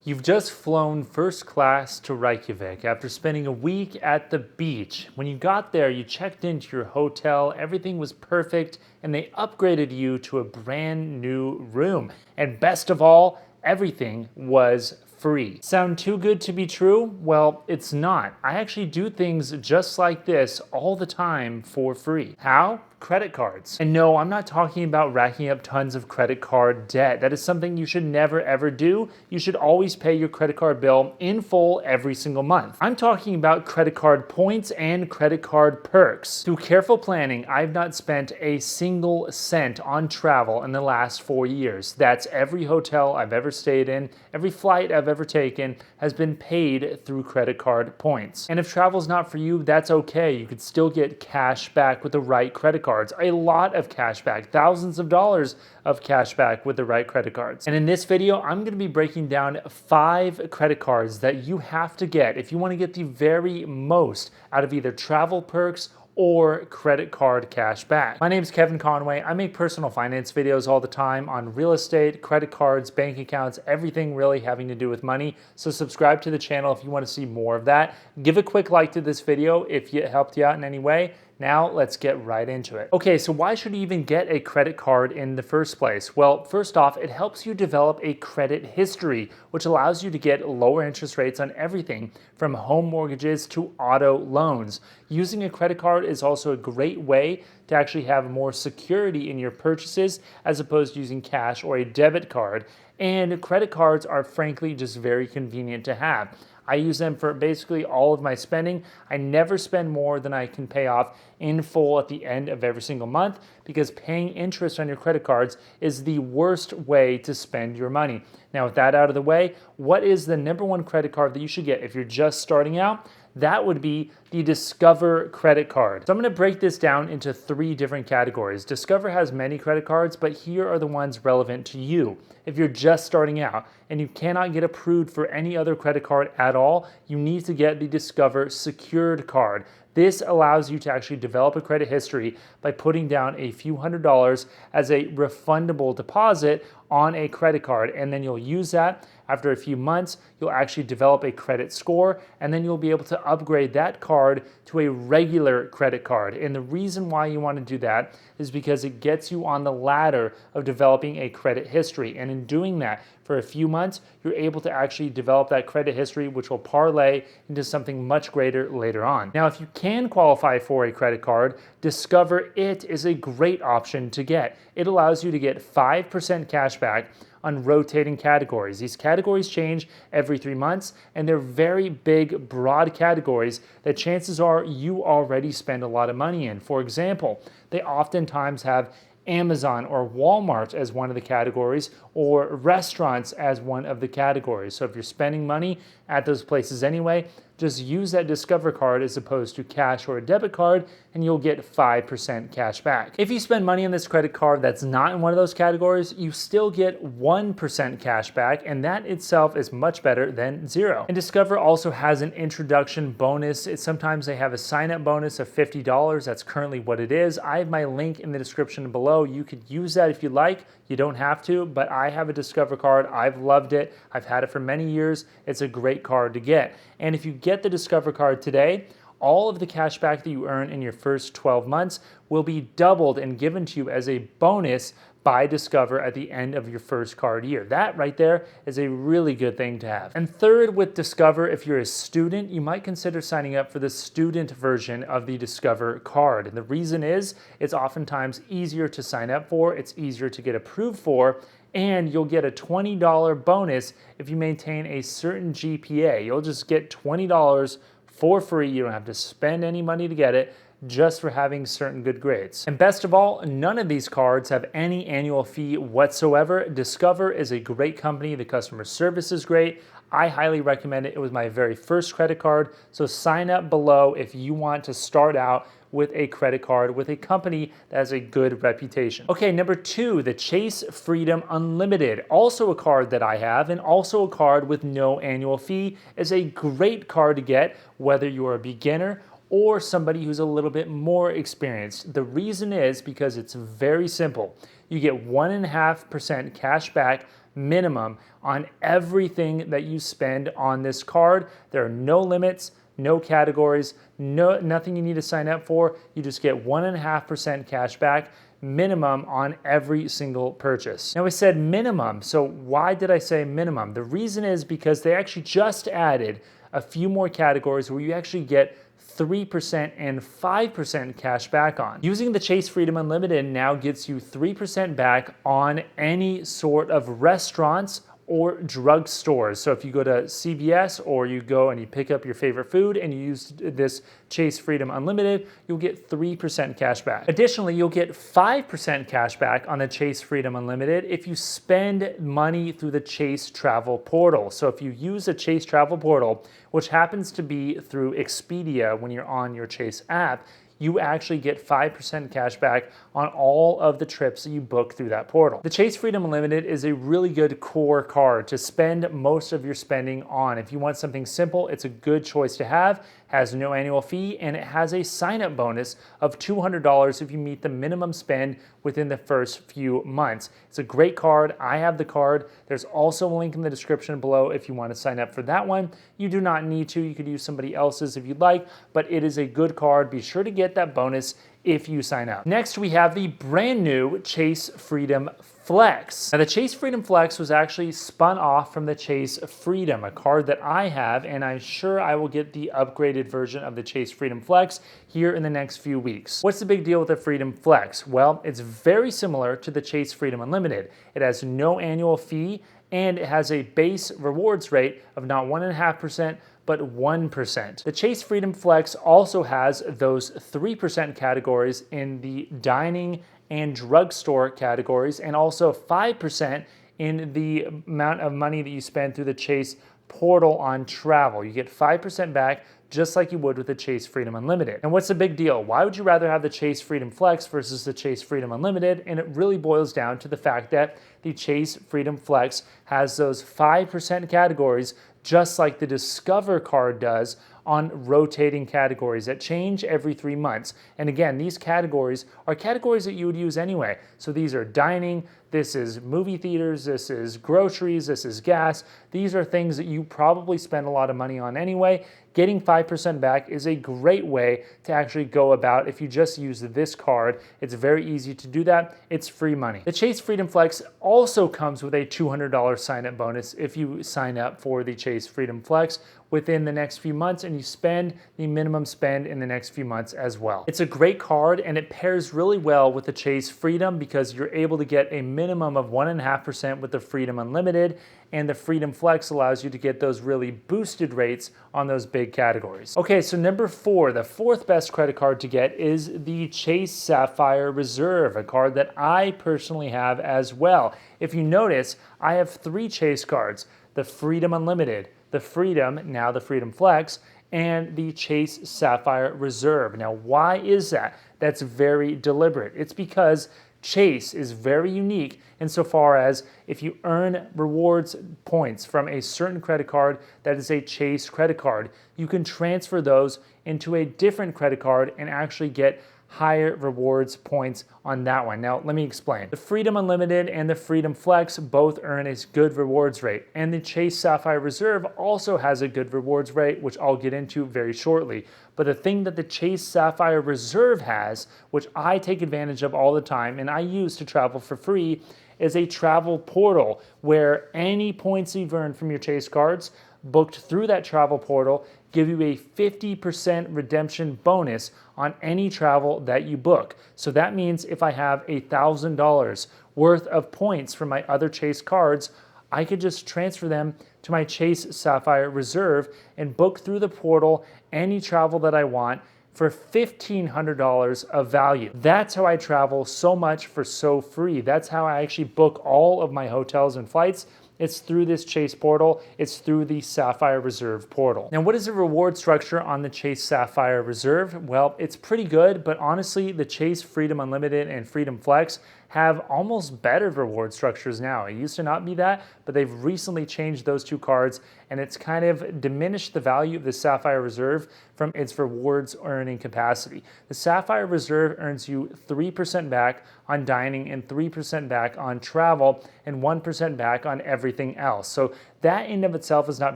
You've just flown first class to Reykjavik after spending a week at the beach. When you got there, you checked into your hotel, everything was perfect, and they upgraded you to a brand new room. And best of all, everything was free. Sound too good to be true? Well, it's not. I actually do things just like this all the time for free. How? Credit cards. And no, I'm not talking about racking up tons of credit card debt. That is something you should never ever do. You should always pay your credit card bill in full every single month. I'm talking about credit card points and credit card perks. Through careful planning, I've not spent a single cent on travel in the last 4 years. That's every hotel I've ever stayed in, every flight I've ever taken has been paid through credit card points. And if travel's not for you, that's okay. You could still get cash back with the right credit cards, a lot of cash back, thousands of dollars of cash back with the right credit cards. And in this video, I'm gonna be breaking down 5 credit cards that you have to get if you wanna get the very most out of either travel perks or credit card cash back. My name is Kevin Conway. I make personal finance videos all the time on real estate, credit cards, bank accounts, everything really having to do with money. So subscribe to the channel if you want to see more of that. Give a quick like to this video if it helped you out in any way. Now let's get right into it. Okay, so why should you even get a credit card in the first place? Well, first off, it helps you develop a credit history, which allows you to get lower interest rates on everything from home mortgages to auto loans. Using a credit card is also a great way to actually have more security in your purchases as opposed to using cash or a debit card. And credit cards are frankly just very convenient to have. I use them for basically all of my spending. I never spend more than I can pay off in full at the end of every single month because paying interest on your credit cards is the worst way to spend your money. Now, with that out of the way, what is the #1 credit card that you should get if you're just starting out? That would be the Discover credit card. So I'm gonna break this down into 3 different categories. Discover has many credit cards, but here are the ones relevant to you. If you're just starting out and you cannot get approved for any other credit card at all, you need to get the Discover secured card. This allows you to actually develop a credit history by putting down a few $100s as a refundable deposit on a credit card, and then you'll use that. After a few months, you'll actually develop a credit score, and then you'll be able to upgrade that card to a regular credit card. And the reason why you want to do that is because it gets you on the ladder of developing a credit history. And in doing that, for a few months, you're able to actually develop that credit history, which will parlay into something much greater later on. Now, if you can qualify for a credit card, Discover It is a great option to get. It allows you to get 5% cash back on rotating categories. These categories change every 3 months, and they're very big, broad categories that chances are you already spend a lot of money in. For example, they oftentimes have Amazon or Walmart as one of the categories, or restaurants as one of the categories. So if you're spending money at those places anyway, just use that Discover card as opposed to cash or a debit card, and you'll get 5% cash back. If you spend money on this credit card that's not in one of those categories, you still get 1% cash back, and that itself is much better than 0. And Discover also has an introduction bonus. Sometimes they have a sign-up bonus of $50. That's currently what it is. I have my link in the description below. You could use that if you like. You don't have to, but I have a Discover card. I've loved it. I've had it for many years. It's a great card to get. And if you get the Discover card today, all of the cash back that you earn in your first 12 months will be doubled and given to you as a bonus by Discover at the end of your first card year. That right there is a really good thing to have. And third, with Discover, if you're a student, you might consider signing up for the student version of the Discover card. And the reason is it's oftentimes easier to sign up for, it's easier to get approved for, and you'll get a $20 bonus if you maintain a certain GPA. You'll just get $20 for free. You don't have to spend any money to get it, just for having certain good grades. And best of all, none of these cards have any annual fee whatsoever. Discover is a great company. The customer service is great. I highly recommend it. It was my very first credit card. So sign up below if you want to start out with a credit card with a company that has a good reputation. Okay, #2, the Chase Freedom Unlimited. Also a card that I have, and also a card with no annual fee. Is a great card to get whether you're a beginner or somebody who's a little bit more experienced. The reason is because it's very simple. You get 1.5% cash back minimum on everything that you spend on this card. There are no limits, no categories, nothing you need to sign up for. You just get 1.5% cash back minimum on every single purchase. Now I said minimum, so why did I say minimum? The reason is because they actually just added a few more categories where you actually get 3% and 5% cash back on. Using the Chase Freedom Unlimited now gets you 3% back on any sort of restaurants or drugstores. So if you go to CVS or you go and you pick up your favorite food and you use this Chase Freedom Unlimited, you'll get 3% cash back. Additionally, you'll get 5% cash back on the Chase Freedom Unlimited if you spend money through the Chase Travel Portal. So if you use a Chase Travel Portal, which happens to be through Expedia when you're on your Chase app, you actually get 5% cash back on all of the trips that you book through that portal. The Chase Freedom Unlimited is a really good core card to spend most of your spending on. If you want something simple, it's a good choice to have, has no annual fee, and it has a sign-up bonus of $200 if you meet the minimum spend within the first few months. It's a great card. I have the card. There's also a link in the description below if you want to sign up for that one. You do not need to. You could use somebody else's if you'd like, but it is a good card. Be sure to get that bonus if you sign up. Next, we have the brand new Chase Freedom Flex. Now, the Chase Freedom Flex was actually spun off from the Chase Freedom, a card that I have, and I'm sure I will get the upgraded version of the Chase Freedom Flex here in the next few weeks. What's the big deal with the Freedom Flex? Well, it's very similar to the Chase Freedom Unlimited. It has no annual fee, and it has a base rewards rate of not 1.5%, but 1%. The Chase Freedom Flex also has those 3% categories in the dining and drugstore categories, and also 5% in the amount of money that you spend through the Chase portal on travel. You get 5% back just like you would with the Chase Freedom Unlimited. And what's the big deal? Why would you rather have the Chase Freedom Flex versus the Chase Freedom Unlimited? And it really boils down to the fact that the Chase Freedom Flex has those 5% categories just like the Discover card does on rotating categories that change every 3 months. And again, these categories are categories that you would use anyway. So these are dining, this is movie theaters, this is groceries, this is gas. These are things that you probably spend a lot of money on anyway. Getting 5% back is a great way to actually go about if you just use this card. It's very easy to do that. It's free money. The Chase Freedom Flex also comes with a $200 sign-up bonus if you sign up for the Chase Freedom Flex within the next few months and you spend the minimum spend in the next few months as well. It's a great card and it pairs really well with the Chase Freedom because you're able to get a minimum of 1.5% with the Freedom Unlimited, and the Freedom Flex allows you to get those really boosted rates on those big categories. Okay, so number 4, the fourth best credit card to get is the Chase Sapphire Reserve, a card that I personally have as well. If you notice, I have 3 Chase cards: the Freedom Unlimited, the Freedom, now the Freedom Flex, and the Chase Sapphire Reserve. Now, why is that? That's very deliberate. It's because Chase is very unique insofar as if you earn rewards points from a certain credit card that is a Chase credit card, you can transfer those into a different credit card and actually get higher rewards points on that one. Now, let me explain. The Freedom Unlimited and the Freedom Flex both earn a good rewards rate, and the Chase Sapphire Reserve also has a good rewards rate, which I'll get into very shortly. But the thing that the Chase Sapphire Reserve has, which I take advantage of all the time and I use to travel for free, is a travel portal where any points you've earned from your Chase cards booked through that travel portal give you a 50% redemption bonus on any travel that you book. So that means if I have $1,000 worth of points from my other Chase cards, I could just transfer them to my Chase Sapphire Reserve and book through the portal any travel that I want for $1,500 of value. That's how I travel so much for so free. That's how I actually book all of my hotels and flights. It's through this Chase portal. It's through the Sapphire Reserve portal. Now, what is the reward structure on the Chase Sapphire Reserve? Well, it's pretty good, but honestly, the Chase Freedom Unlimited and Freedom Flex have almost better reward structures now. It used to not be that, but they've recently changed those two cards, and it's kind of diminished the value of the Sapphire Reserve from its rewards earning capacity. The Sapphire Reserve earns you 3% back on dining and 3% back on travel and 1% back on everything else. So that in of itself is not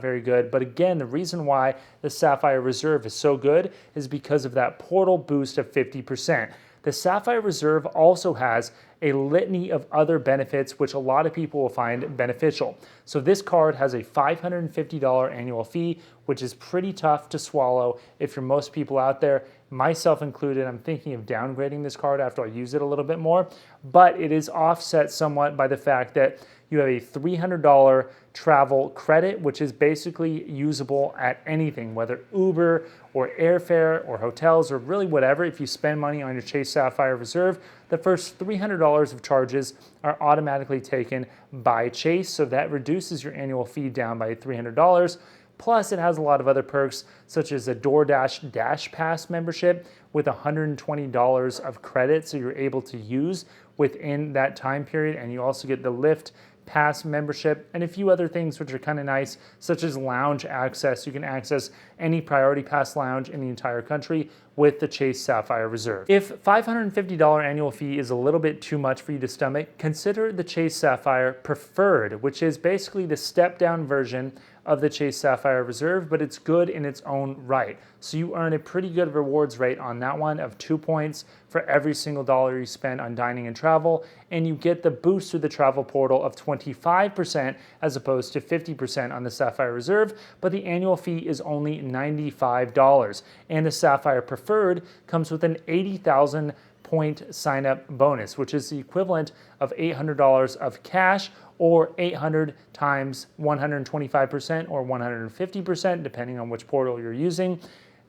very good. But again, the reason why the Sapphire Reserve is so good is because of that portal boost of 50%. The Sapphire Reserve also has a litany of other benefits which a lot of people will find beneficial. So this card has a $550 annual fee, which is pretty tough to swallow if you're most people out there, myself included. I'm thinking of downgrading this card after I use it a little bit more, but it is offset somewhat by the fact that you have a $300 travel credit, which is basically usable at anything, whether Uber or airfare or hotels or really whatever. If you spend money on your Chase Sapphire Reserve, the first $300 of charges are automatically taken by Chase, so that reduces your annual fee down by $300. Plus, it has a lot of other perks, such as a DoorDash Dash Pass membership with $120 of credit, so you're able to use within that time period, and you also get the Lyft Pass membership and a few other things which are kind of nice, such as lounge access. You can access any Priority Pass lounge in the entire country with the Chase Sapphire Reserve. If $550 annual fee is a little bit too much for you to stomach, consider the Chase Sapphire Preferred, which is basically the step-down version of the Chase Sapphire Reserve, but it's good in its own right. So you earn a pretty good rewards rate on that one of 2 points for every single dollar you spend on dining and travel, and you get the boost through the travel portal of 25% as opposed to 50% on the Sapphire Reserve, but the annual fee is only $95. And the Sapphire Preferred comes with an 80,000 point sign-up bonus, which is the equivalent of $800 of cash, or 800 times 125% or 150%, depending on which portal you're using,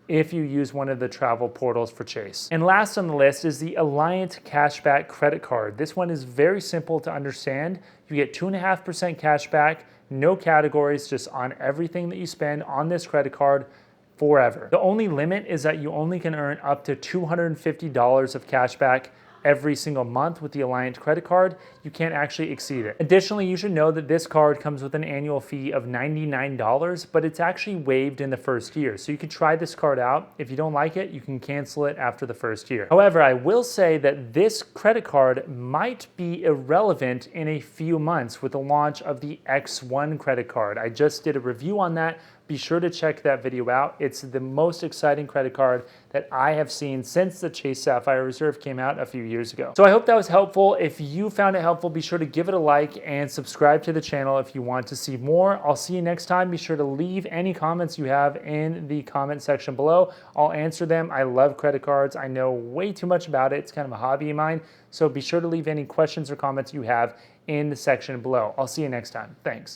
if you use one of the travel portals for Chase. And last on the list is the Alliant Cashback Credit Card. This one is very simple to understand. You get 2.5% cash back, no categories, just on everything that you spend on this credit card forever. The only limit is that you only can earn up to $250 of cash back every single month with the Alliant credit card. You can't actually exceed it. Additionally, you should know that this card comes with an annual fee of $99, but it's actually waived in the first year. So you can try this card out. If you don't like it, you can cancel it after the first year. However, I will say that this credit card might be irrelevant in a few months with the launch of the X1 credit card. I just did a review on that. Be sure to check that video out. It's the most exciting credit card that I have seen since the Chase Sapphire Reserve came out a few years ago. So I hope that was helpful. If you found it helpful, be sure to give it a like and subscribe to the channel if you want to see more. I'll see you next time. Be sure to leave any comments you have in the comment section below. I'll answer them. I love credit cards. I know way too much about it. It's kind of a hobby of mine. So be sure to leave any questions or comments you have in the section below. I'll see you next time. Thanks.